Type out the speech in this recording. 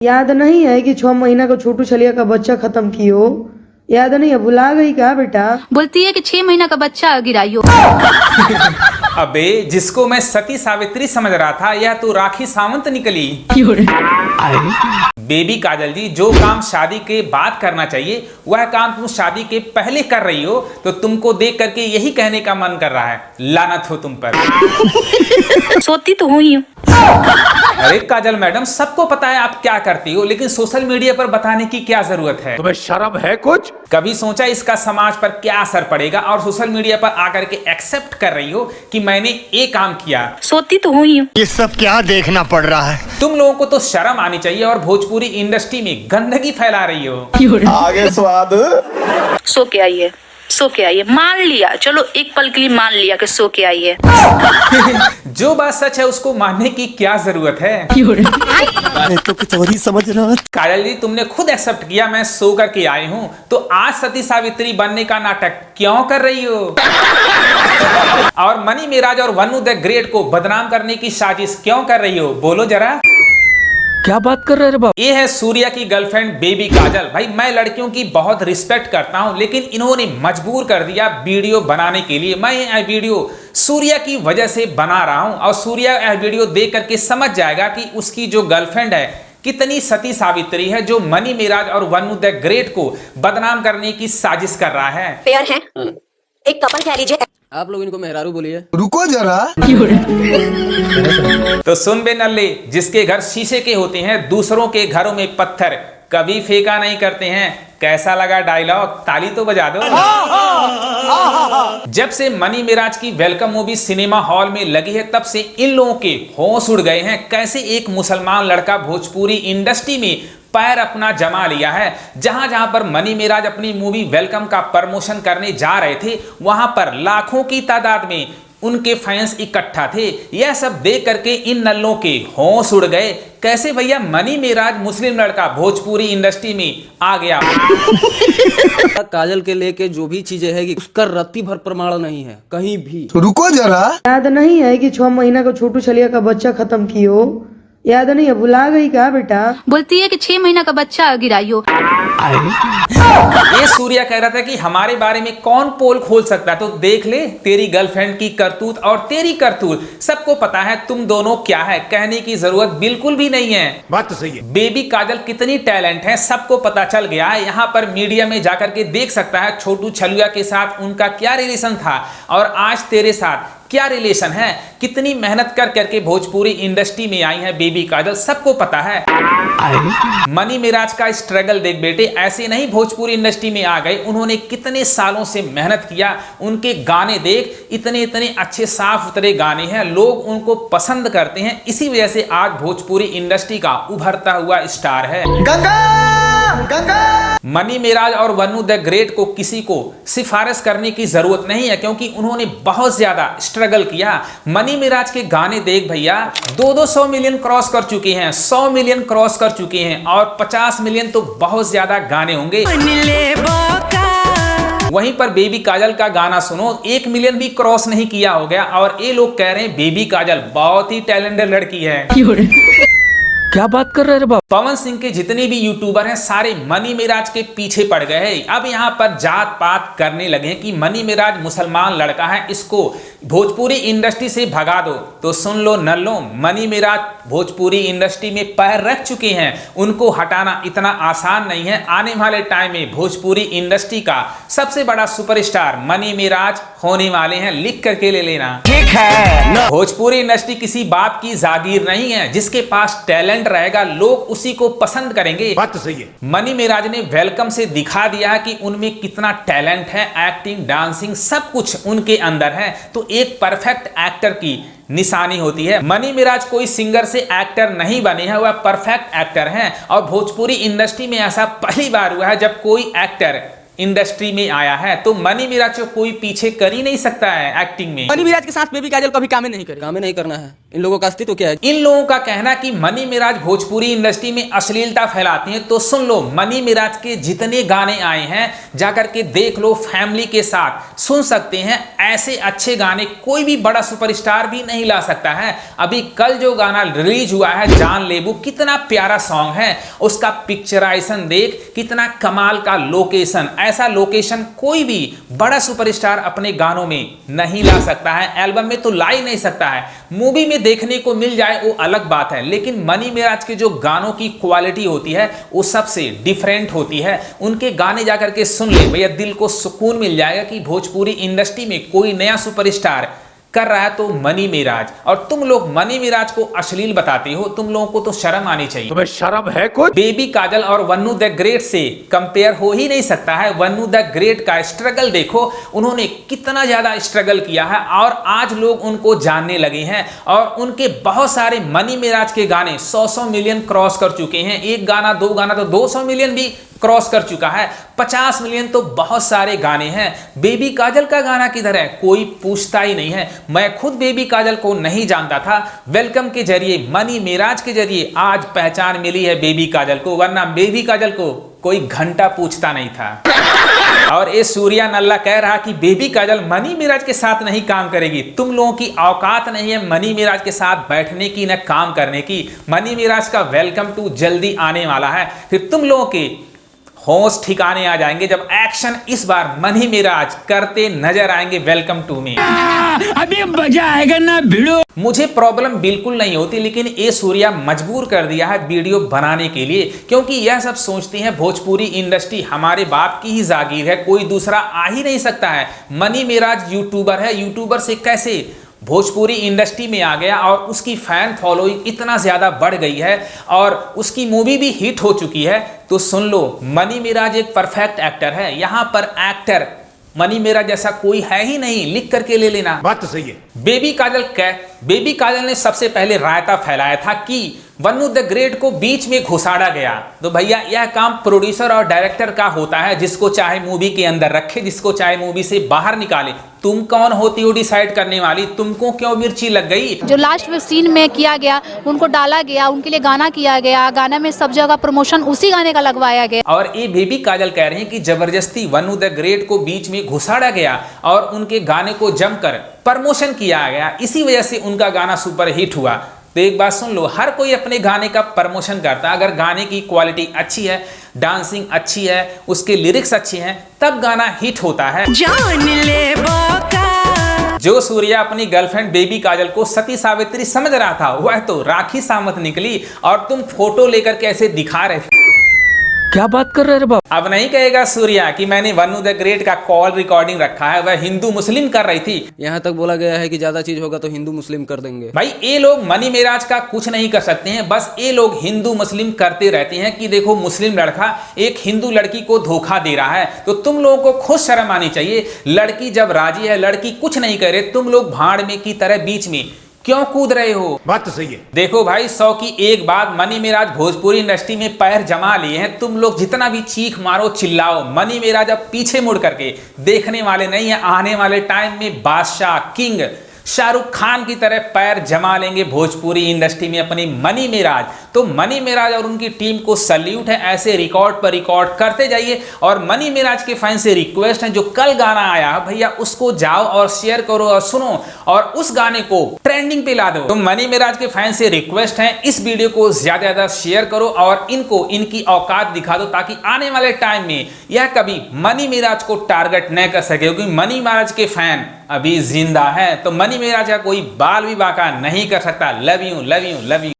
याद नहीं है कि 6 महीना का छोटू छलिया का बच्चा खत्म की हो? याद नहीं है, भुला गई क्या बेटा? बोलती है कि 6 महीना का बच्चा गिराई हो। अबे जिसको मैं सती सावित्री समझ रहा था यह तो राखी सावंत निकली। बेबी काजल जी, जो काम शादी के बाद करना चाहिए वह काम तुम शादी के पहले कर रही हो, तो तुमको देख करके यही कहने का मन कर रहा है, लानत हो तुम पर। सोती तो हुई हूँ। अरे काजल मैडम, सबको पता है आप क्या करती हो, लेकिन सोशल मीडिया पर बताने की क्या जरूरत है? तुम्हें शर्म है कुछ? कभी सोचा इसका समाज पर क्या असर पड़ेगा और सोशल मीडिया पर आकर के एक्सेप्ट कर रही हो कि मैंने ये काम किया। सोती तो हुई हूँ। ये सब क्या देखना पड़ रहा है? तुम लोगों को तो शर्म आनी चाहिए और भोजपुरी इंडस्ट्री में गंदगी फैला रही हो। आगे स्वाद। सो के आई है, सो के आई है, मान लिया, चलो एक पल के लिए मान लिया कि सो के आई है। जो बात सच है उसको मानने की क्या जरूरत है? तो कुछ और ही समझ रहा। काजल जी, तुमने खुद एक्सेप्ट किया मैं सो करके आई हूं, तो आज सती सावित्री बनने का नाटक क्यों कर रही हो? और मनी मेराज और वनु द ग्रेट को बदनाम करने की साजिश क्यों कर रही हो? बोलो जरा। क्या बात कर रहे बाबा? ये है सूर्या की गर्लफ्रेंड बेबी काजल। भाई मैं लड़कियों की बहुत रिस्पेक्ट करता हूं, लेकिन इन्होंने मजबूर कर दिया वीडियो बनाने के लिए। मैं यह वीडियो सूर्या की वजह से बना रहा हूं और सूर्या यह वीडियो देख करके समझ जाएगा कि उसकी जो गर्लफ्रेंड है कितनी सती सावित्री है, जो मनी मेराज और वनु द ग्रेट को बदनाम करने की साजिश कर रहा है। पेयर है, एक कपल कह लीजिए। आप लोग इनको मेहरारू बोलिए। रुको जरा। तो सुन बे नल्ले, जिसके घर शीशे के होते हैं दूसरों के घरों में पत्थर कभी फेंका नहीं करते हैं। कैसा लगा डायलॉग? ताली तो बजा दो। जब से मनी मेराज की वेलकम मूवी सिनेमा हॉल में लगी है तब से इन लोगों के होश उड़ गए हैं। कैसे एक मुसलमान लड़का भोजपुरी इंडस्ट्री में पैर अपना जमा लिया है। जहां जहां पर मनी मेराज अपनी मूवी वेलकम का प्रमोशन करने जा रहे थे वहां पर लाखों की तादाद में उनके फैंस इकट्ठा थे। यह सब देख करके इन नल्लों के होश उड़ गए। कैसे भैया मनी मेराज मुस्लिम लड़का भोजपुरी इंडस्ट्री में आ गया। काजल के लेके जो भी चीजें है उसका रत्ती भर प्रमाण नहीं है कहीं भी। रुको जरा। याद नहीं है कि 6 महीना का छोटू छलिया का बच्चा खत्म की हो? याद नहीं है, भुला गई क्या बेटा? बोलती है कि 6 महीना का बच्चा गिराई हो। ये सूर्या कह रहा था कि हमारे बारे में कौन पोल खोल सकता है, तो देख ले तेरी गर्लफ्रेंड की करतूत और तेरी करतूत। सबको पता है तुम दोनों क्या है, कहने की जरूरत बिल्कुल भी नहीं है। बात तो सही है। बेबी काजल कितनी टैलेंट है सबको पता चल गया है। यहाँ पर मीडिया में जाकर के देख सकता है छोटू छलिया के साथ उनका क्या रिलेशन था और आज तेरे साथ क्या रिलेशन है। कितनी मेहनत कर करके भोजपुरी इंडस्ट्री में आई है बेबी काजल, सबको पता है। मनी मेराज का स्ट्रगल देख बेटे, ऐसे नहीं भोजपुरी इंडस्ट्री में आ गए, उन्होंने कितने सालों से मेहनत किया। उनके गाने देख, इतने इतने अच्छे साफ सुथरे गाने हैं, लोग उनको पसंद करते हैं। इसी वजह से आज भोजपुरी इंडस्ट्री का उभरता हुआ स्टार है। गंगा गंगा। मनी मेराज और वनु द ग्रेट को किसी को सिफारिश करने की जरूरत नहीं है, क्योंकि उन्होंने बहुत ज्यादा स्ट्रगल किया। मनी मेराज के गाने देख भैया, 200 मिलियन क्रॉस कर चुके हैं, 100 मिलियन क्रॉस कर चुके हैं और 50 मिलियन तो बहुत ज्यादा गाने होंगे। वहीं पर बेबी काजल का गाना सुनो, 1 मिलियन भी क्रॉस नहीं किया हो गया और ये लोग कह रहे हैं बेबी काजल बहुत ही टैलेंटेड लड़की है। क्या बात कर रहे बाबा? पवन सिंह के जितने भी यूट्यूबर हैं सारे मनी मेराज के पीछे पड़ गए हैं। अब यहाँ पर जात पात करने लगे हैं कि मनी मेराज मुसलमान लड़का है, इसको भोजपुरी इंडस्ट्री से भगा दो। तो सुन लो नल्लो, मनी मेराज भोजपुरी इंडस्ट्री में पैर रख चुके हैं, उनको हटाना इतना आसान नहीं है। आने वाले टाइम में भोजपुरी इंडस्ट्री का सबसे बड़ा सुपरस्टार मनी मेराज होने वाले हैं, लिख करके ले लेना। ठीक है। भोजपुरी इंडस्ट्री किसी बाप की जागीर नहीं है, जिसके पास टैलेंट रहेगा लोग उसी को पसंद करेंगे। बात तो सही है। मनी मेराज ने वेलकम से दिखा दिया कि उनमें कितना टैलेंट है, एक्टिंग डांसिंग सब कुछ उनके अंदर है। तो एक परफेक्ट एक्टर की निशानी होती है। मनी मेराज कोई सिंगर से एक्टर नहीं बने हैं, वह परफेक्ट एक्टर हैं और भोजपुरी इंडस्ट्री में ऐसा पहली बार हुआ है जब कोई एक्टर इंडस्ट्री में आया है। तो मनी मेराज को कोई पीछे कर ही नहीं सकता है एक्टिंग में। मनी मेराज के साथ बेबी काजल कभी काम नहीं करे, काम नहीं करना है। इन लोगों का अस्तित्व क्या है? इन लोगों का कहना कि मनी मिराज भोजपुरी इंडस्ट्री में अश्लीलता फैलाती हैं। तो सुन लो, मनी मिराज के जितने गाने आए हैं जाकर के देख लो, फैमिली के साथ सुन सकते हैं। ऐसे अच्छे गाने कोई भी बड़ा सुपरस्टार भी नहीं ला सकता है। अभी कल जो गाना रिलीज हुआ है जान लेबू, कितना प्यारा सॉन्ग है, उसका पिक्चराइजेशन देख, कितना कमाल का लोकेशन। ऐसा लोकेशन कोई भी बड़ा सुपरस्टार अपने गानों में नहीं ला सकता है, एल्बम में तो ला ही नहीं सकता है। मूवी में देखने को मिल जाए वो अलग बात है, लेकिन मनी मिराज के जो गानों की क्वालिटी होती है वो सबसे डिफरेंट होती है। उनके गाने जाकर के सुन ले भैया, दिल को सुकून मिल जाएगा कि भोजपुरी इंडस्ट्री में कोई नया सुपरस्टार कर रहा है तो मनी मिराज। और तुम लोग मनी मिराज को अश्लील बताते हो, तुम लोगों को तो शर्म आनी चाहिए। तुम्हें शर्म है कुछ? बेबी काजल और वन्नू द ग्रेट से कंपेयर हो ही नहीं सकता है। वन्नू द ग्रेट का स्ट्रगल देखो, उन्होंने कितना ज्यादा स्ट्रगल किया है और आज लोग उनको जानने लगे हैं। और उनके बहुत सारे मनी मिराज के गाने 100 मिलियन क्रॉस कर चुके हैं। एक गाना दो गाना तो 200 मिलियन भी क्रॉस कर चुका है। 50 मिलियन तो बहुत सारे गाने हैं। बेबी काजल का गाना किधर है, कोई पूछता ही नहीं है। मैं खुद बेबी काजल को नहीं जानता था, वेलकम के जरिए, मनी मिराज के जरिए आज पहचान मिली है बेबी काजल को, वरना बेबी काजल को कोई घंटा पूछता नहीं था। और ये सूर्या नल्ला कह रहा कि बेबी काजल मनी मिराज के साथ नहीं काम करेगी। तुम लोगों की औकात नहीं है मनी मिराज के साथ बैठने की, न काम करने की। मनी मिराज का वेलकम टू जल्दी आने वाला है, फिर तुम लोगों के होश ठिकाने आ जाएंगे जब एक्शन इस बार मनी मिराज करते नजर आएंगे वेलकम टू में। अभी मजा आएगा ना भिड़ो। मुझे प्रॉब्लम बिल्कुल नहीं होती, लेकिन ये सूर्या मजबूर कर दिया है वीडियो बनाने के लिए, क्योंकि यह सब सोचते हैं भोजपुरी इंडस्ट्री हमारे बाप की ही जागीर है, कोई दूसरा आ ही नहीं सकता है। मनी मिराज यूट्यूबर है, यूट्यूबर से कैसे भोजपुरी इंडस्ट्री में आ गया और उसकी फैन फॉलोइंग इतना ज्यादा बढ़ गई है और उसकी मूवी भी हिट हो चुकी है। तो सुन लो, मनी मिराज एक परफेक्ट एक्टर है। यहां पर एक्टर मनी मिराज जैसा कोई है ही नहीं, लिख करके ले लेना। बात तो सही है। बेबी काजल ने सबसे पहले रायता फैलाया था कि वन्नू द ग्रेट को बीच में घुसाड़ा गया। तो भैया यह काम प्रोड्यूसर और डायरेक्टर का होता है, जिसको चाहे मूवी के अंदर रखे, जिसको चाहे मूवी से बाहर निकाले। तुम कौन होती हो डिसाइड करने वाली? तुमको क्यों मिर्ची लग गई? जो लास्ट सीन में किया गया, उनको डाला गया, उनके लिए गाना किया गया, गाना में सब जगह प्रमोशन उसी गाने का लगवाया गया। और ये बेबी काजल कह रहे हैं कि जबरदस्ती वन्नू द ग्रेट को बीच में घुसाड़ा गया और उनके गाने को जमकर प्रमोशन किया गया, इसी वजह से उनका गाना सुपर हिट हुआ। तो एक बात सुन लो, हर कोई अपने गाने का प्रमोशन करता है। अगर गाने की क्वालिटी अच्छी है, डांसिंग अच्छी है, उसके लिरिक्स अच्छे हैं, तब गाना हिट होता है। जान ले बाका। जो सूर्या अपनी गर्लफ्रेंड बेबी काजल को सती सावित्री समझ रहा था, वह तो राखी सावंत निकली और तुम फोटो लेकर कैसे दिखा रहे थे। क्या बात कर रहे हैं बाप? अब नहीं कहेगा सूर्या कि मैंने वन्नू द ग्रेट का कॉल रिकॉर्डिंग रखा है, वह हिंदू मुस्लिम कर रही थी। यहाँ तक बोला गया है कि ज्यादा चीज होगा तो हिंदू मुस्लिम कर देंगे। भाई ये लोग मनी मिराज का कुछ नहीं कर सकते हैं, बस ये लोग हिंदू मुस्लिम करते रहते हैं कि देखो मुस्लिम लड़का एक हिंदू लड़की को धोखा दे रहा है। तो तुम लोगों को खुद शर्म आनी चाहिए। लड़की जब राजी है, लड़की कुछ नहीं करे, तुम लोग भाड़ में की तरह बीच में क्यों कूद रहे हो? बात तो सही है। देखो भाई, 100 की एक बात, मनी मिराज भोजपुरी इंडस्ट्री में पैर जमा लिए हैं। तुम लोग जितना भी चीख मारो चिल्लाओ, मनी मिराज अब पीछे मुड़ करके देखने वाले नहीं है। आने वाले टाइम में बादशाह किंग शाहरुख खान की तरह पैर जमा लेंगे भोजपुरी इंडस्ट्री में अपनी मनी मिराज। तो मनी मिराज और उनकी टीम को सल्यूट है, ऐसे रिकॉर्ड पर रिकॉर्ड करते जाइए। और मनी मिराज के फैन से रिक्वेस्ट है, जो कल गाना आया भैया उसको जाओ और शेयर करो और सुनो और उस गाने को ट्रेंडिंग पे ला दो। तो मनी मिराज के फैन से रिक्वेस्ट है, इस वीडियो को ज्यादा ज्यादा शेयर करो और इनको इनकी औकात दिखा दो, ताकि आने वाले टाइम में यह कभी मनी मिराज को टारगेट न कर सके, क्योंकि मनी मिराज के फैन अभी जिंदा है। तो मनी मिराज का कोई बाल भी बाका नहीं कर सकता। Love you love you love you.